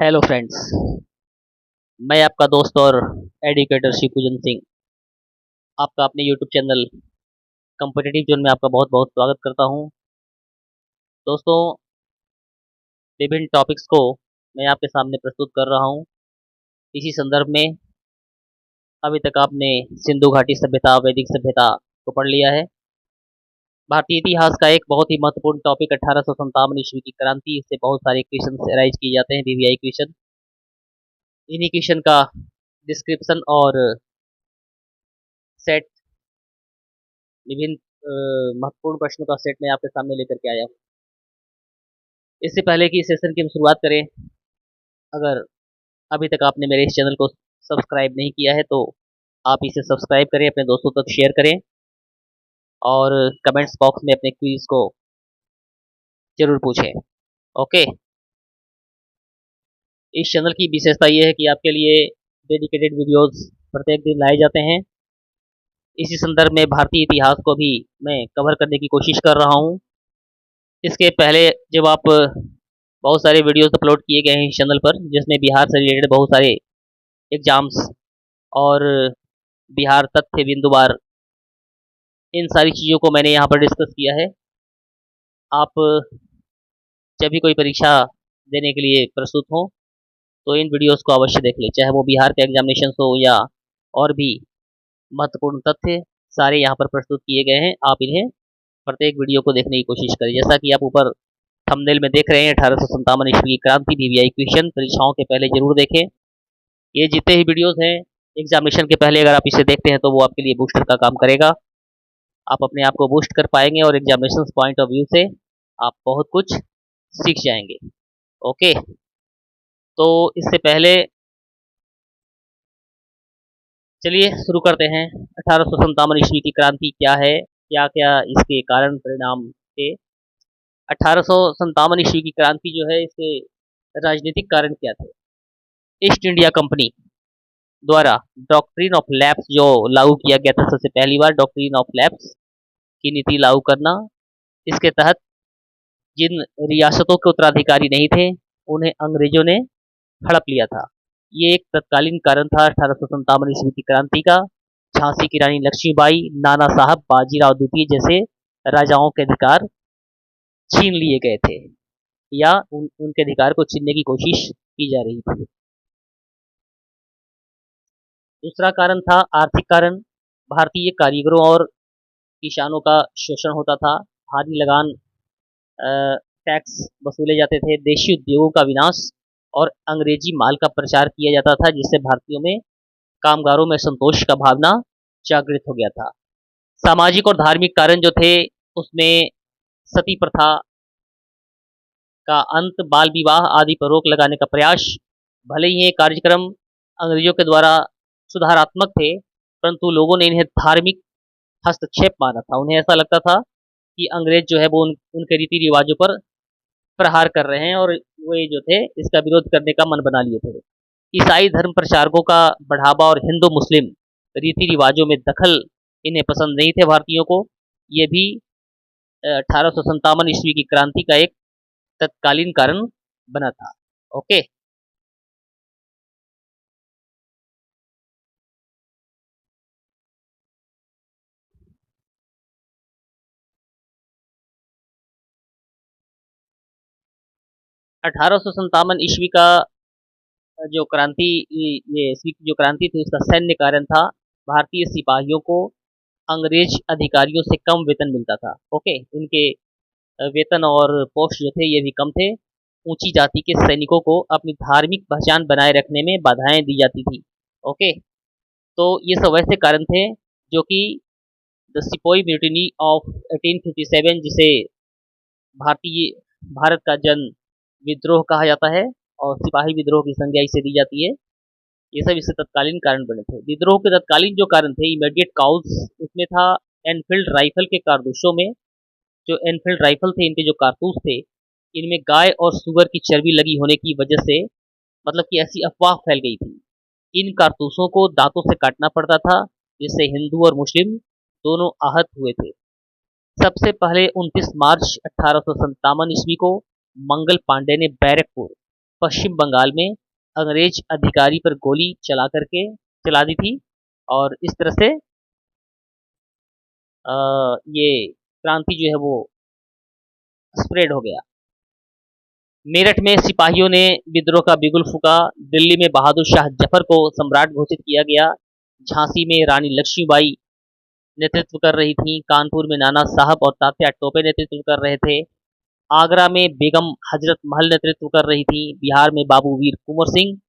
Hello friends. मैं आपका दोस्त और एडुकेटर शिवपूजन सिंह आपका अपने यूट्यूब चैनल कॉम्पिटिटिव जोन में आपका बहुत बहुत स्वागत करता हूं। दोस्तों, विभिन्न टॉपिक्स को मैं आपके सामने प्रस्तुत कर रहा हूं। इसी संदर्भ में अभी तक आपने सिंधु घाटी सभ्यता, वैदिक सभ्यता को पढ़ लिया है। भारतीय इतिहास का एक बहुत ही महत्वपूर्ण टॉपिक 1857 ईस्वी की क्रांति। इससे बहुत सारे क्वेश्चन अराइज किए जाते हैं, वीवीआई क्वेश्चन। इन्हीं क्वेश्चन का डिस्क्रिप्शन और सेट, विभिन्न महत्वपूर्ण प्रश्नों का सेट मैं आपके सामने लेकर के आया हूँ। इससे पहले कि इस सेशन की हम शुरुआत करें, अगर अभी तक आपने मेरे इस चैनल को सब्सक्राइब नहीं किया है तो आप इसे सब्सक्राइब करें, अपने दोस्तों तक शेयर करें और कमेंट्स बॉक्स में अपने क्विज को जरूर पूछें। ओके। इस चैनल की विशेषता ये है कि आपके लिए डेडिकेटेड वीडियोस प्रत्येक दिन लाए जाते हैं। इसी संदर्भ में भारतीय इतिहास को भी मैं कवर करने की कोशिश कर रहा हूँ। इसके पहले जब आप बहुत सारे वीडियोस अपलोड किए गए हैं इस चैनल पर, जिसमें बिहार से रिलेटेड बहुत सारे एग्जाम्स और बिहार तथ्य बिंदुवार, इन सारी चीज़ों को मैंने यहाँ पर डिस्कस किया है। आप जब भी कोई परीक्षा देने के लिए प्रस्तुत हो तो इन वीडियोस को अवश्य देख लें, चाहे वो बिहार के एग्जामिनेशन हो या और भी महत्वपूर्ण तथ्य सारे यहाँ पर प्रस्तुत किए गए हैं। आप इन्हें प्रत्येक वीडियो को देखने की कोशिश करें। जैसा कि आप ऊपर थंबनेल में देख रहे हैं, 1857 ईस्वी की क्रांति, वीवीआई क्वेश्चन परीक्षाओं के पहले जरूर देखें। ये जितने ही वीडियोस हैं एग्जामिनेशन के पहले, अगर आप इसे देखते हैं तो वो आपके लिए बूस्टर का काम करेगा। आप अपने आप को बूस्ट कर पाएंगे और एग्जामिनेशन पॉइंट ऑफ व्यू से आप बहुत कुछ सीख जाएंगे। ओके, तो इससे पहले चलिए शुरू करते हैं। 1857 ईस्वी की क्रांति क्या है, क्या क्या इसके कारण परिणाम थे। 1857 ईस्वी की क्रांति जो है, इसके राजनीतिक कारण क्या थे। ईस्ट इंडिया कंपनी द्वारा डॉक्ट्रिन ऑफ लैप्स जो लागू किया गया था, सबसे पहली बार डॉक्ट्रिन ऑफ लैप्स की नीति लागू करना। इसके तहत जिन रियासतों के उत्तराधिकारी नहीं थे उन्हें अंग्रेजों ने हड़प लिया था। ये एक तत्कालीन कारण था 1857 ईस्वी की क्रांति का। झांसी की रानी लक्ष्मीबाई, नाना साहब, बाजीराव द्वितीय जैसे राजाओं के अधिकार छीन लिए गए थे या उनके अधिकार को छीनने की कोशिश की जा रही थी। दूसरा कारण था आर्थिक कारण। भारतीय कारीगरों और किसानों का शोषण होता था। भारी लगान टैक्स वसूले जाते थे। देशी उद्योगों का विनाश और अंग्रेजी माल का प्रचार किया जाता था, जिससे भारतीयों में, कामगारों में संतोष का भावना जागृत हो गया था। सामाजिक और धार्मिक कारण जो थे उसमें सती प्रथा का अंत, बाल विवाह आदि पर रोक लगाने का प्रयास। भले ही ये कार्यक्रम अंग्रेजों के द्वारा सुधारात्मक थे, परंतु लोगों ने इन्हें धार्मिक हस्तक्षेप माना था। उन्हें ऐसा लगता था कि अंग्रेज जो है वो उनके रीति रिवाजों पर प्रहार कर रहे हैं और वे जो थे इसका विरोध करने का मन बना लिए थे। ईसाई धर्म प्रचारकों का बढ़ावा और हिंदू मुस्लिम रीति रिवाजों में दखल इन्हें पसंद नहीं थे भारतीयों को। ये भी 1857 ईस्वी की क्रांति का एक तत्कालीन कारण बना था। ओके, 1857 ईस्वी का जो क्रांति, ये ईस्वी की जो क्रांति थी उसका सैन्य कारण था। भारतीय सिपाहियों को अंग्रेज अधिकारियों से कम वेतन मिलता था। ओके, इनके वेतन और पोस्ट जो थे ये भी कम थे। ऊंची जाति के सैनिकों को अपनी धार्मिक पहचान बनाए रखने में बाधाएं दी जाती थी। ओके, तो ये सब ऐसे कारण थे जो कि द सिपोई म्यूटिनी ऑफ 1857, जिसे भारतीय भारत का जन विद्रोह कहा जाता है और सिपाही विद्रोह की संज्ञा इसे दी जाती है, ये सब इससे तत्कालीन कारण बने थे। विद्रोह के तत्कालीन जो कारण थे, इमीडिएट काउज, उसमें था एनफील्ड राइफल के कारतूसों में, जो एनफील्ड राइफल थे इनके जो कारतूस थे, इनमें गाय और सुअर की चर्बी लगी होने की वजह से, मतलब कि ऐसी अफवाह फैल गई थी। इन कारतूसों को दांतों से काटना पड़ता था, जिससे हिंदू और मुस्लिम दोनों आहत हुए थे। सबसे पहले 29 मार्च 1857 ईस्वी को मंगल पांडे ने बैरकपुर पश्चिम बंगाल में अंग्रेज अधिकारी पर गोली चला दी थी और इस तरह से ये क्रांति जो है वो स्प्रेड हो गया। मेरठ में सिपाहियों ने विद्रोह का बिगुल फूका। दिल्ली में बहादुर शाह जफर को सम्राट घोषित किया गया। झांसी में रानी लक्ष्मीबाई नेतृत्व कर रही थी। कानपुर में नाना साहब और तात्या टोपे नेतृत्व कर रहे थे। आगरा में बेगम हजरत महल नेतृत्व कर रही थी। बिहार में बाबू वीर कुंवर सिंह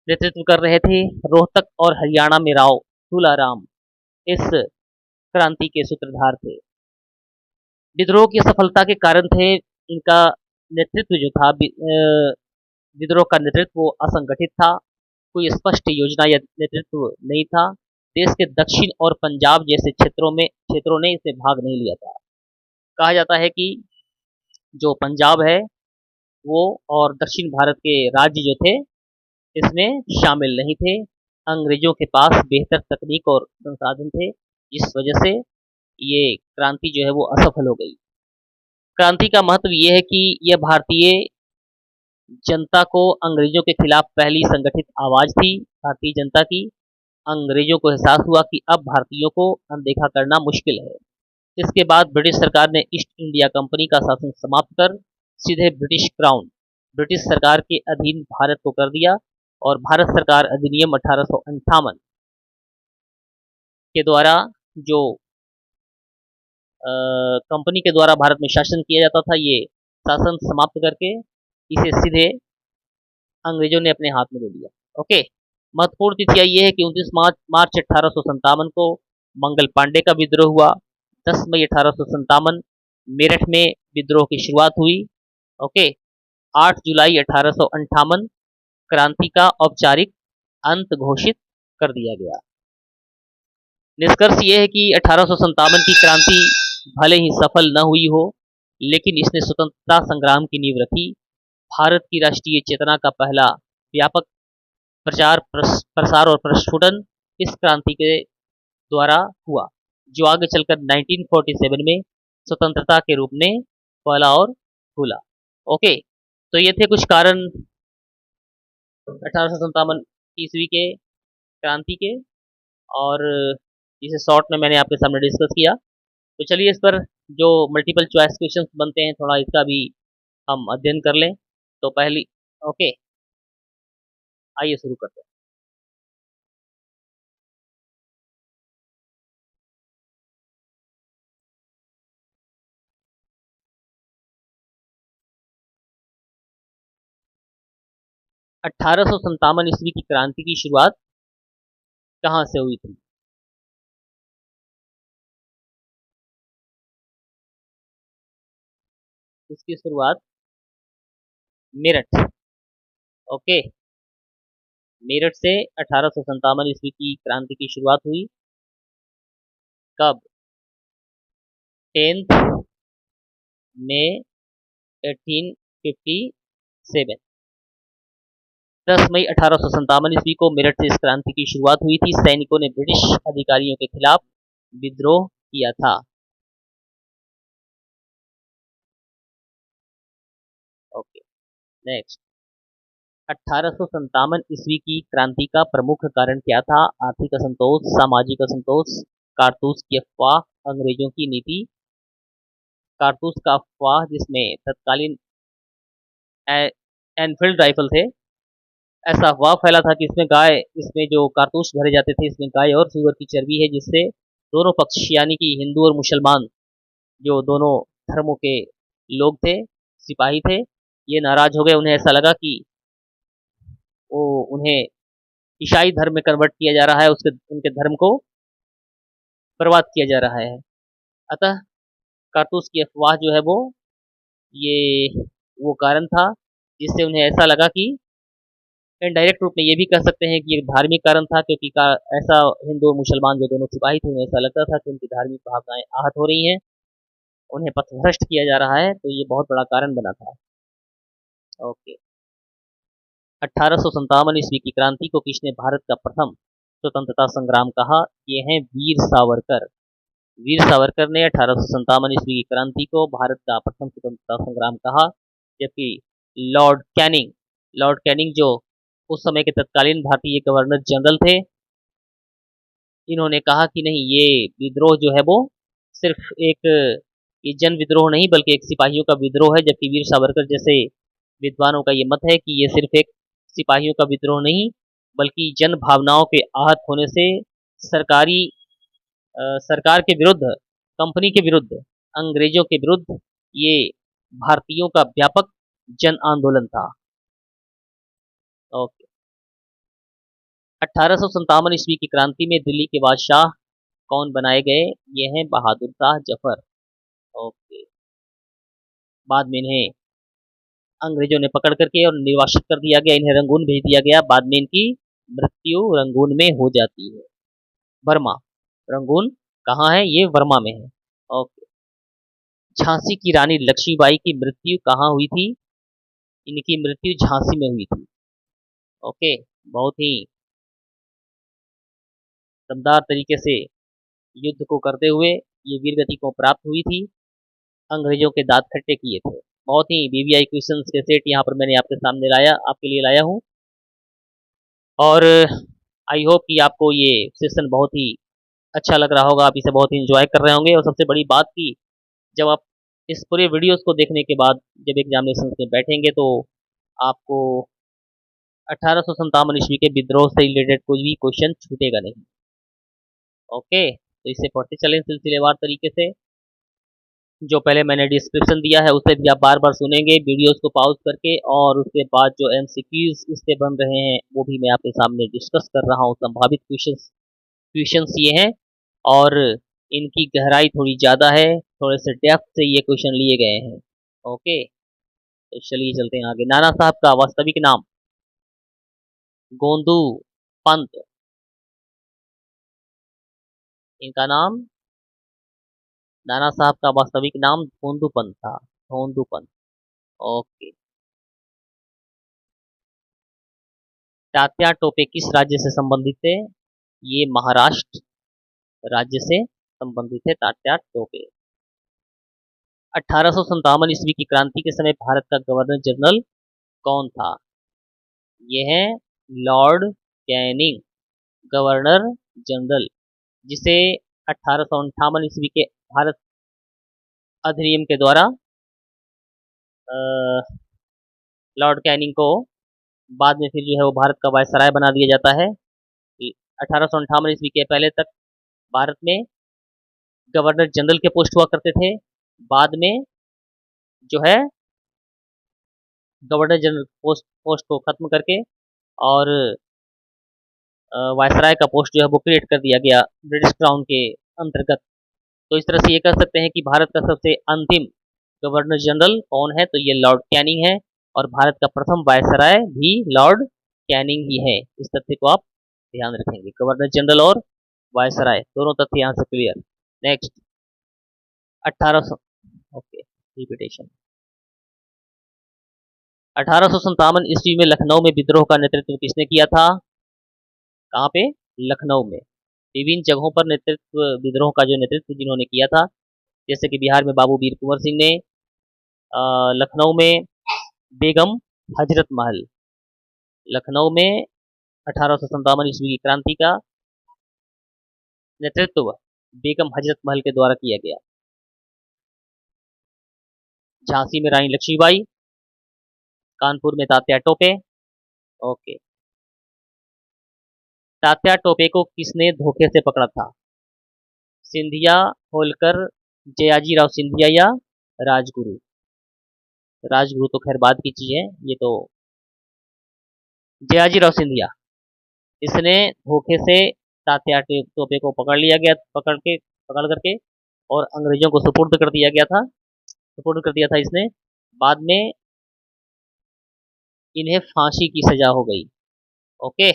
नेतृत्व कर रहे थे। रोहतक और हरियाणा में राव तुलाराम इस क्रांति के सूत्रधार थे। विद्रोह की सफलता के कारण थे इनका नेतृत्व जो था, विद्रोह का नेतृत्व वो असंगठित था। कोई स्पष्ट योजना या नेतृत्व नहीं था। देश के दक्षिण और पंजाब जैसे क्षेत्रों ने इसे भाग नहीं लिया था। कहा जाता है कि जो पंजाब है वो और दक्षिण भारत के राज्य जो थे इसमें शामिल नहीं थे। अंग्रेजों के पास बेहतर तकनीक और संसाधन थे, जिस वजह से ये क्रांति जो है वो असफल हो गई। क्रांति का महत्व ये है कि यह भारतीय जनता को अंग्रेजों के खिलाफ पहली संगठित आवाज थी। भारतीय जनता की अंग्रेजों को एहसास हुआ कि अब भारतीयों को अनदेखा करना मुश्किल है। इसके बाद ब्रिटिश सरकार ने ईस्ट इंडिया कंपनी का शासन समाप्त कर सीधे ब्रिटिश सरकार के अधीन भारत को कर दिया और भारत सरकार अधिनियम 1858 के द्वारा जो कंपनी के द्वारा भारत में शासन किया जाता था, ये शासन समाप्त करके इसे सीधे अंग्रेजों ने अपने हाथ में ले लिया। ओके, महत्वपूर्ण तिथियां ये है कि 29 मार्च 1857 को मंगल पांडे का विद्रोह हुआ। 10 मई 1857 मेरठ में विद्रोह की शुरुआत हुई। ओके, 8 जुलाई 1858 क्रांति का औपचारिक अंत घोषित कर दिया गया। निष्कर्ष ये है कि 1857 की क्रांति भले ही सफल न हुई हो, लेकिन इसने स्वतंत्रता संग्राम की नींव रखी। भारत की राष्ट्रीय चेतना का पहला व्यापक प्रचार प्रसार और प्रस्फुटन इस क्रांति के द्वारा हुआ, जो आगे चलकर 1947 में स्वतंत्रता के रूप में फैला और फूला। ओके, तो ये थे कुछ कारण 1857 ईस्वी के क्रांति के, और जिसे शॉर्ट में मैंने आपके सामने डिस्कस किया। तो चलिए इस पर जो मल्टीपल चॉइस क्वेश्चंस बनते हैं थोड़ा इसका भी हम अध्ययन कर लें। तो पहली ओके, आइए शुरू करते हैं। अठारह ईस्वी की क्रांति की शुरुआत कहाँ से हुई थी? इसकी शुरुआत मेरठ, ओके, मेरठ से 1857 ईस्वी की क्रांति की शुरुआत हुई। कब? 10 मई 1857। 10 मई 1857 ईस्वी को मेरठ से इस क्रांति की शुरुआत हुई थी। सैनिकों ने ब्रिटिश अधिकारियों के खिलाफ विद्रोह किया था। ओके, नेक्स्ट, 1857 ईस्वी की क्रांति का प्रमुख कारण क्या था? आर्थिक असंतोष, सामाजिक असंतोष, कारतूस की अफवाह, अंग्रेजों की नीति। कारतूस का अफवाह, जिसमें तत्कालीन एनफील्ड राइफल थे, ऐसा अफवाह फैला था कि इसमें जो कारतूस भरे जाते थे इसमें गाय और सुअर की चर्बी है, जिससे दोनों पक्ष यानी कि हिंदू और मुसलमान जो दोनों धर्मों के लोग थे, सिपाही थे, ये नाराज हो गए। उन्हें ऐसा लगा कि वो उन्हें ईसाई धर्म में कन्वर्ट किया जा रहा है, उनके धर्म को बर्बाद किया जा रहा है। अतः कारतूस की अफवाह जो है वो कारण था जिससे उन्हें ऐसा लगा कि इनडायरेक्ट रूप में ये भी कह सकते हैं कि एक धार्मिक कारण था, क्योंकि ऐसा हिंदू और मुसलमान जो दोनों सिपाही थे उन्हें ऐसा लगता था कि उनकी धार्मिक भावनाएं आहत हो रही हैं, उन्हें पथभ्रष्ट किया जा रहा है, तो ये बहुत बड़ा कारण बना था। ओके, 1857 ईस्वी की क्रांति को किसने भारत का प्रथम स्वतंत्रता संग्राम कहा? ये हैं वीर सावरकर। वीर सावरकर ने 1857 ईस्वी की क्रांति को भारत का प्रथम स्वतंत्रता संग्राम कहा, जबकि लॉर्ड कैनिंग लॉर्ड कैनिंग जो उस समय के तत्कालीन भारतीय गवर्नर जनरल थे, इन्होंने कहा कि नहीं, ये विद्रोह जो है वो सिर्फ एक ये जन विद्रोह नहीं बल्कि एक सिपाहियों का विद्रोह है, जबकि वीर सावरकर जैसे विद्वानों का ये मत है कि ये सिर्फ एक सिपाहियों का विद्रोह नहीं बल्कि जन भावनाओं के आहत होने से सरकारी सरकार के विरुद्ध, कंपनी के विरुद्ध, अंग्रेजों के विरुद्ध ये भारतीयों का व्यापक जन आंदोलन था। ओके। 1857 ईस्वी की क्रांति में दिल्ली के बादशाह कौन बनाए गए? ये हैं बहादुर शाह जफर। ओके। बाद में इन्हें अंग्रेजों ने पकड़ करके और निर्वासित कर दिया गया, इन्हें रंगून भेज दिया गया। बाद में इनकी मृत्यु रंगून में हो जाती है। बर्मा, रंगून कहाँ है? ये वर्मा में है। ओके। झांसी की रानी लक्ष्मीबाई की मृत्यु कहाँ हुई थी? इनकी मृत्यु झांसी में हुई थी। ओके। बहुत ही दमदार तरीके से युद्ध को करते हुए ये वीरगति को प्राप्त हुई थी, अंग्रेजों के दांत खट्टे किए थे। बहुत ही बीवीआई क्वेश्चंस के सेट यहाँ पर मैंने आपके सामने लाया, आपके लिए लाया हूँ, और आई होप कि आपको ये सेशन बहुत ही अच्छा लग रहा होगा, आप इसे बहुत ही इंजॉय कर रहे होंगे। और सबसे बड़ी बात कि जब आप इस पूरे वीडियोस को देखने के बाद जब एग्जामिनेशन में बैठेंगे तो आपको 1857 ईस्वी के विद्रोह से रिलेटेड कोई भी क्वेश्चन छूटेगा नहीं। ओके, तो इसे पढ़ते चलें सिलसिलेवार तरीके से। जो पहले मैंने डिस्क्रिप्शन दिया है उसे भी आप बार बार सुनेंगे वीडियोस को पॉज करके, और उसके बाद जो एमसीक्यूज इससे बन रहे हैं वो भी मैं आपके सामने डिस्कस कर रहा हूँ। संभावित क्वेश्चंस ये हैं, और इनकी गहराई थोड़ी ज़्यादा है, थोड़े से डेप्थ से ये क्वेश्चन लिए गए हैं। ओके, तो चलिए चलते हैं आगे। नाना साहब का वास्तविक नाम? गोंदू पंत। इनका नाम, नाना साहब का वास्तविक नाम गोंदू पंत था। गोंदू पंत। ओके। तात्या टोपे किस राज्य से संबंधित थे? ये महाराष्ट्र राज्य से संबंधित है तात्या टोपे। 1857 ईस्वी की क्रांति के समय भारत का गवर्नर जनरल कौन था? ये है लॉर्ड कैनिंग, गवर्नर जनरल, जिसे 1858 ईस्वी के भारत अधिनियम के द्वारा लॉर्ड कैनिंग को बाद में फिर जो है वो भारत का वायसराय बना दिया जाता है। 1858 ईस्वी के पहले तक भारत में गवर्नर जनरल के पोस्ट हुआ करते थे। बाद में जो है गवर्नर जनरल पोस्ट को खत्म करके और वायसराय का पोस्ट जो है वो क्रिएट कर दिया गया ब्रिटिश क्राउन के अंतर्गत। तो इस तरह से ये कह सकते हैं कि भारत का सबसे अंतिम गवर्नर जनरल कौन है? तो ये लॉर्ड कैनिंग है, और भारत का प्रथम वायसराय भी लॉर्ड कैनिंग ही है। इस तथ्य को आप ध्यान रखेंगे, गवर्नर जनरल और वायसराय दोनों तथ्य यहाँ से क्लियर। Next 1800, okay, repetition. 1857 ईस्वी में लखनऊ में विद्रोह का नेतृत्व किसने किया था? कहाँ पे? लखनऊ में। विभिन्न जगहों पर नेतृत्व, विद्रोह का जो नेतृत्व जिन्होंने किया था, जैसे कि बिहार में बाबू वीर कुंवर सिंह ने, लखनऊ में बेगम हजरत महल, लखनऊ में 1857 ईस्वी की क्रांति का नेतृत्व बेगम हजरत महल के द्वारा किया गया। झांसी में रानी लक्ष्मीबाई, कानपुर में तात्या टोपे। ओके। तात्या टोपे को किसने धोखे से पकड़ा था? सिंधिया, होलकर, जयाजीराव सिंधिया या राजगुरु? राजगुरु तो खैर बाद की चीज है, ये तो जयाजीराव सिंधिया, इसने धोखे से तात्या टोपे को पकड़ लिया गया, पकड़ करके और अंग्रेजों को सुपुर्द कर दिया गया था, सुपुर्द कर दिया था इसने। बाद में इन्हें फांसी की सजा हो गई। ओके,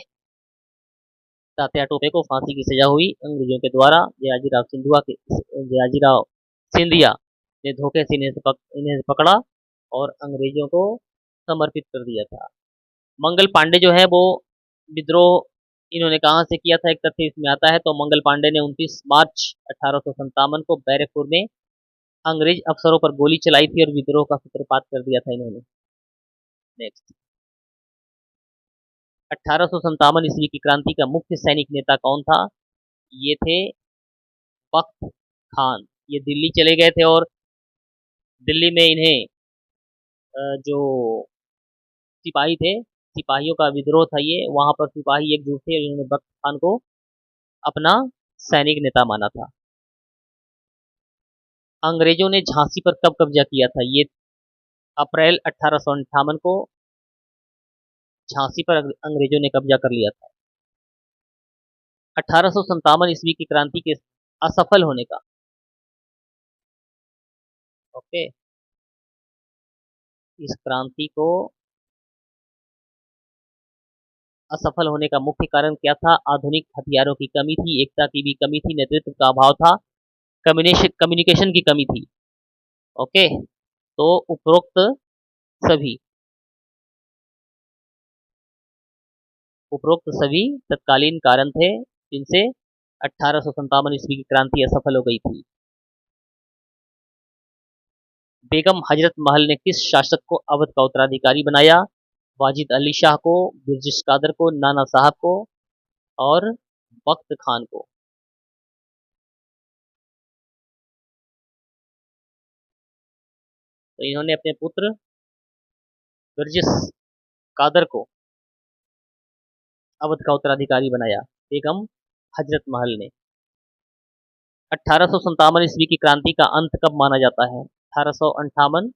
तात्या टोपे को फांसी की सजा हुई अंग्रेजों के द्वारा। जयाजीराव सिंधिया ने धोखे से इन्हें पकड़ा और अंग्रेजों को समर्पित कर दिया था। मंगल पांडे जो है वो विद्रोह इन्होंने कहाँ से किया था, एक तथ्य इसमें आता है। तो मंगल पांडे ने 29 मार्च 1857 को बैरकपुर में अंग्रेज अफसरों पर गोली चलाई थी और विद्रोह का सूत्रपात कर दिया था इन्होंने। नेक्स्ट 1857 ईस्वी की क्रांति का मुख्य सैनिक नेता कौन था? ये थे बख्त खान। ये दिल्ली चले गए थे और दिल्ली में इन्हें जो सिपाही थे, सिपाहियों का विद्रोह था ये, वहाँ पर सिपाही एकजुट थे और इन्होंने बख्त खान को अपना सैनिक नेता माना था। अंग्रेजों ने झांसी पर कब कब्जा किया था? ये अप्रैल 1858 को झांसी पर अंग्रेजों ने कब्जा कर लिया था। 1857 ईस्वी की क्रांति के असफल होने का, ओके, इस क्रांति को असफल होने का मुख्य कारण क्या था? आधुनिक हथियारों की कमी थी, एकता की भी कमी थी, नेतृत्व का अभाव था, कम्युनिकेशन की कमी थी। ओके, तो सभी उपरोक्त सभी तत्कालीन कारण थे जिनसे 1857 ईस्वी की क्रांति असफल हो गई थी। बेगम हजरत महल ने किस शासक को अवध का उत्तराधिकारी बनाया? वाजिद अली शाह को, बिरजिश कादर को, नाना साहब को और बख्त खान को। तो इन्होंने अपने पुत्र बिरजिश कादर को अवध का उत्तराधिकारी बनाया, बेगम हजरत महल ने। 1857 ईस्वी की क्रांति का अंत कब माना जाता है? 1858,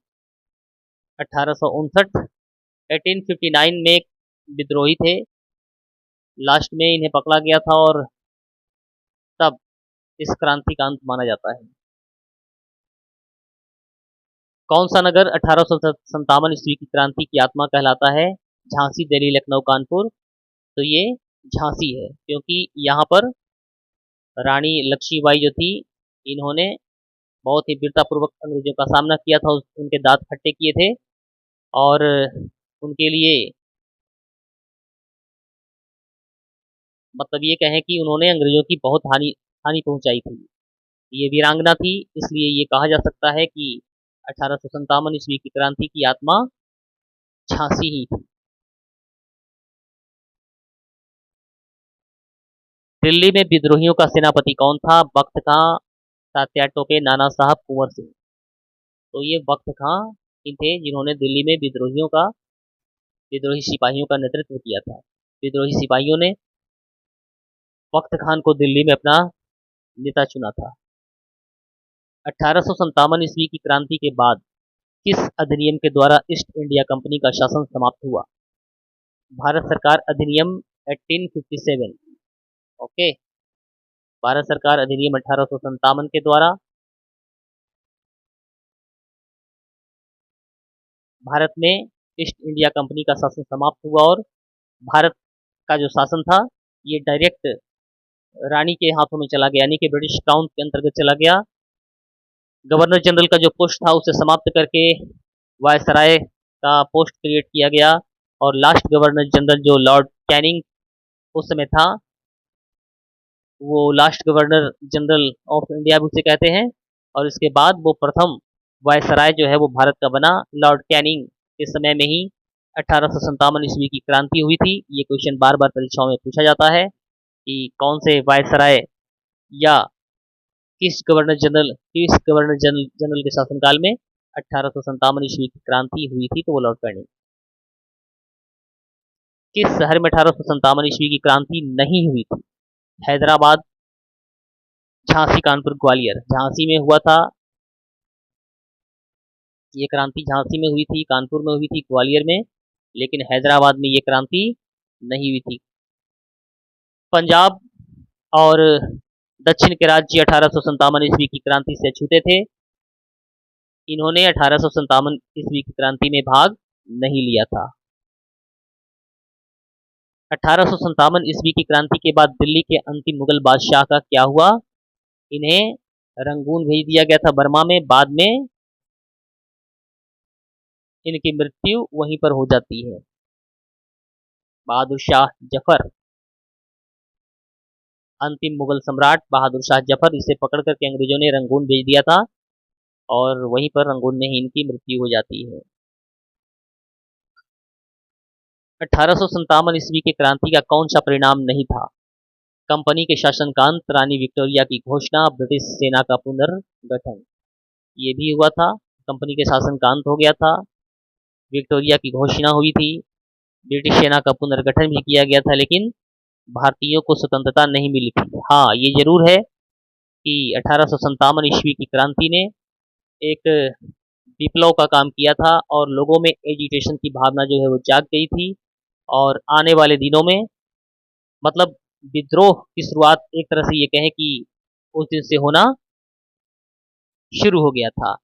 1859, 1859 में विद्रोही थे, लास्ट में इन्हें पकड़ा गया था और तब इस क्रांति का अंत माना जाता है। कौन सा नगर 1857 ईस्वी की क्रांति की आत्मा कहलाता है? झांसी, दिल्ली, लखनऊ, कानपुर। तो ये झांसी है, क्योंकि यहाँ पर रानी लक्ष्मीबाई जो थी, इन्होंने बहुत ही वीरतापूर्वक अंग्रेजों का सामना किया था, उनके दांत खट्टे किए थे और उनके लिए मतलब ये कहें कि उन्होंने अंग्रेजों की बहुत हानि हानि पहुंचाई थी। ये वीरांगना थी, इसलिए ये कहा जा सकता है कि 1857 ईस्वी की क्रांति की आत्मा झांसी ही थी। दिल्ली में विद्रोहियों का सेनापति कौन था? बख्त खां, तात्या टोपे, नाना साहब, कुंवर सिंह। तो ये बख्त खां ही थे जिन्होंने दिल्ली में विद्रोही सिपाहियों का नेतृत्व किया था। विद्रोही सिपाहियों ने बख्त खान को दिल्ली में अपना नेता चुना था। 1857 ईस्वी की क्रांति के बाद किस अधिनियम के द्वारा ईस्ट इंडिया कंपनी का शासन समाप्त हुआ? भारत सरकार अधिनियम 1857। ओके, भारत सरकार अधिनियम 1857 के द्वारा भारत में ईस्ट इंडिया कंपनी का शासन समाप्त हुआ और भारत का जो शासन था ये डायरेक्ट रानी के हाथों में चला गया, यानी कि ब्रिटिश क्राउन के अंतर्गत चला गया। गवर्नर जनरल का जो पोस्ट था उसे समाप्त करके वायसराय का पोस्ट क्रिएट किया गया और लास्ट गवर्नर जनरल जो लॉर्ड कैनिंग उस समय था, वो last governor general of India भी उसे कहते हैं। और इसके बाद वो प्रथम वायसराय जो है वो भारत का बना लॉर्ड कैनिंग के समय में ही 1857 ईस्वी की क्रांति हुई थी। ये क्वेश्चन बार बार परीक्षाओं में पूछा जाता है कि कौन से वायसराय या किस गवर्नर जनरल के शासनकाल में 1857 ईस्वी की क्रांति हुई थी, तो वो लॉर्ड कैनिंग। किस शहर में 1857 ईस्वी की क्रांति नहीं हुई थी? हैदराबाद, झांसी, कानपुर, ग्वालियर। झांसी में हुआ था ये क्रांति, झांसी में हुई थी, कानपुर में हुई थी, ग्वालियर में, लेकिन हैदराबाद में ये क्रांति नहीं हुई थी। पंजाब और दक्षिण के राज्य 1857 ईस्वी की क्रांति से छूटे थे। इन्होंने 1857 ईस्वी की क्रांति में भाग नहीं लिया था। 1857 ईस्वी की क्रांति के बाद दिल्ली के अंतिम मुगल बादशाह का क्या हुआ? इन्हें रंगून भेज दिया गया था बर्मा में। बाद में इनकी मृत्यु वहीं पर हो जाती है। बहादुर शाह जफर, अंतिम मुगल सम्राट बहादुर शाह जफर, इसे पकड़ करके अंग्रेजों ने रंगून भेज दिया था और वहीं पर रंगून में ही इनकी मृत्यु हो जाती है। 1857 ईस्वी की क्रांति का कौन सा परिणाम नहीं था? कंपनी के शासनकांत, रानी विक्टोरिया की घोषणा, ब्रिटिश सेना का पुनर्गठन। ये भी हुआ था, कंपनी के शासनकांत हो गया था, विक्टोरिया की घोषणा हुई थी, ब्रिटिश सेना का पुनर्गठन भी किया गया था, लेकिन भारतीयों को स्वतंत्रता नहीं मिली थी। हाँ, ये जरूर है कि 1857 ईस्वी की क्रांति ने एक विप्लव का काम किया था और लोगों में एजिटेशन की भावना जो है वो जाग गई थी, और आने वाले दिनों में मतलब विद्रोह की शुरुआत एक तरह से ये कहें कि उस दिन से होना शुरू हो गया था,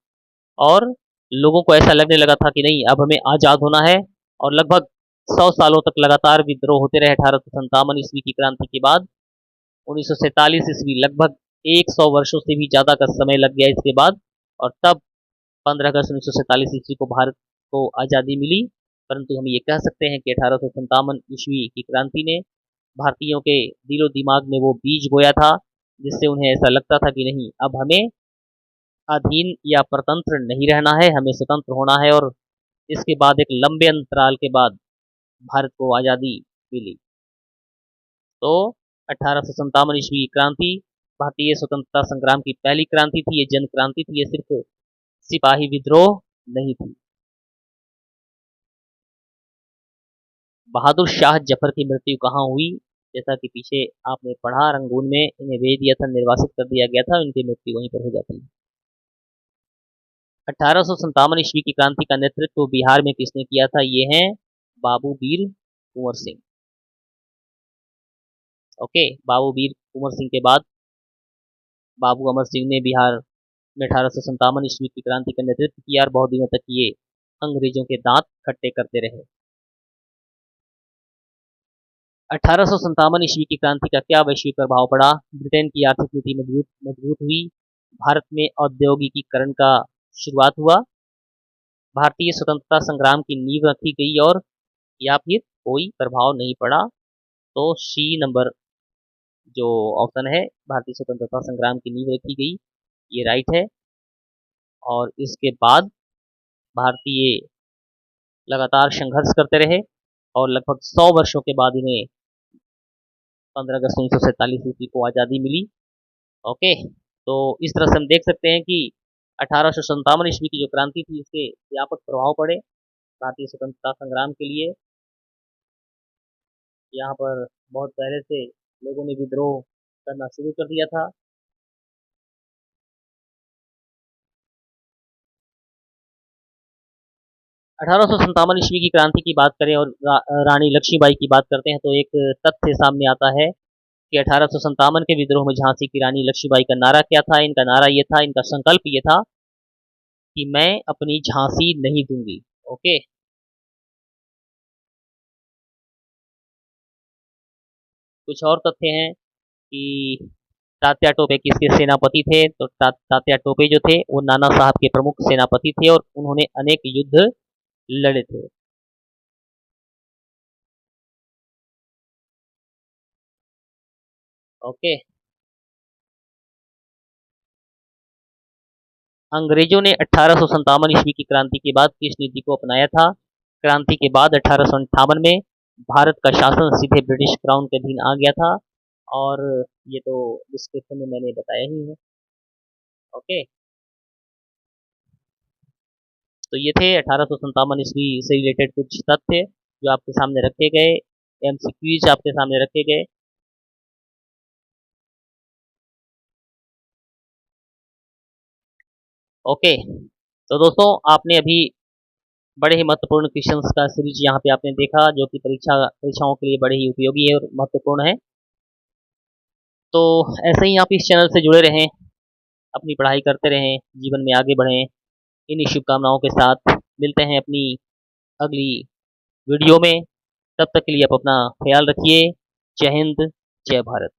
और लोगों को ऐसा लगने लगा था कि नहीं, अब हमें आज़ाद होना है। और लगभग 100 सालों तक लगातार विद्रोह होते रहे 1857 ईस्वी की क्रांति के बाद। 1947 ईस्वी, लगभग 100 वर्षों से भी ज़्यादा का समय लग गया इसके बाद, और तब 15 अगस्त 1947 ईस्वी को भारत को आज़ादी मिली। परंतु हम ये कह सकते हैं कि 1857 ईस्वी की क्रांति ने भारतीयों के दिलो दिमाग में वो बीज बोया था, जिससे उन्हें ऐसा लगता था कि नहीं, अब हमें अधीन या परतंत्र नहीं रहना है, हमें स्वतंत्र होना है। और इसके बाद एक लंबे अंतराल के बाद भारत को आज़ादी मिली। तो 1857 ईस्वी की क्रांति भारतीय स्वतंत्रता संग्राम की पहली क्रांति थी, ये जन क्रांति थी, ये सिर्फ सिपाही विद्रोह नहीं थी। बहादुर शाह जफर की मृत्यु कहाँ हुई? जैसा कि पीछे आपने पढ़ा, रंगून में इन्हें भेज दिया था, निर्वासित कर दिया गया था, उनकी मृत्यु वहीं पर हो जाती है। 1857 ईस्वी की क्रांति का नेतृत्व बिहार में किसने किया था? ये हैं बाबू वीर कुंवर सिंह। ओके, बाबू वीर कुंवर सिंह के बाद बाबू अमर सिंह ने बिहार में 1857 ईस्वी की क्रांति का नेतृत्व किया, और बहुत दिनों तक ये अंग्रेजों के दांत खट्टे करते रहे। 1857 ईस्वी की क्रांति का क्या वैश्विक प्रभाव पड़ा? ब्रिटेन की आर्थिक नीति मजबूत हुई, भारत में औद्योगिकीकरण का शुरुआत हुआ, भारतीय स्वतंत्रता संग्राम की नींव रखी गई, और या फिर कोई प्रभाव नहीं पड़ा। तो सी नंबर जो ऑप्शन है, भारतीय स्वतंत्रता संग्राम की नींव रखी गई, ये राइट है। और इसके बाद भारतीय लगातार संघर्ष करते रहे, और लगभग 100 वर्षों के बाद इन्हें 15 अगस्त 1947 ईस्वी को आज़ादी मिली। ओके, तो इस तरह से हम देख सकते हैं कि 1857 ईस्वी की जो क्रांति थी, इसके व्यापक प्रभाव पड़े भारतीय स्वतंत्रता संग्राम के लिए। यहाँ पर बहुत पहले से लोगों ने विद्रोह करना शुरू कर दिया था। 1857 ईस्वी की क्रांति की बात करें और रानी लक्ष्मीबाई की बात करते हैं, तो एक तथ्य सामने आता है कि 1857 के विद्रोह में झांसी की रानी लक्ष्मीबाई का नारा क्या था? इनका नारा ये था, इनका संकल्प ये था कि मैं अपनी झांसी नहीं दूंगी। ओके, कुछ और तथ्य हैं कि तात्या टोपे किसके सेनापति थे? तो तात्या टोपे जो थे वो नाना साहब के प्रमुख सेनापति थे, और उन्होंने अनेक युद्ध लड़े थे। ओके, अंग्रेजों ने 1857 ईस्वी की क्रांति के बाद किस नीति को अपनाया था? क्रांति के बाद 1858 में भारत का शासन सीधे ब्रिटिश क्राउन के अधीन आ गया था, और ये तो डिस्क्रिप्शन में मैंने बताया ही है। ओके, तो ये थे 1857 ईस्वी से रिलेटेड कुछ तथ्य जो आपके सामने रखे गए, एमसीक्यूज आपके सामने रखे गए। ओके, तो दोस्तों, आपने अभी बड़े ही महत्वपूर्ण क्वेश्चंस का सीरीज यहाँ पे आपने देखा, जो कि परीक्षाओं के लिए बड़े ही उपयोगी है और महत्वपूर्ण है। तो ऐसे ही आप इस चैनल से जुड़े रहें, अपनी पढ़ाई करते रहें, जीवन में आगे बढ़ें। इन्हीं शुभकामनाओं के साथ मिलते हैं अपनी अगली वीडियो में। तब तक के लिए आप अपना ख्याल रखिए। जय हिंद, जय भारत।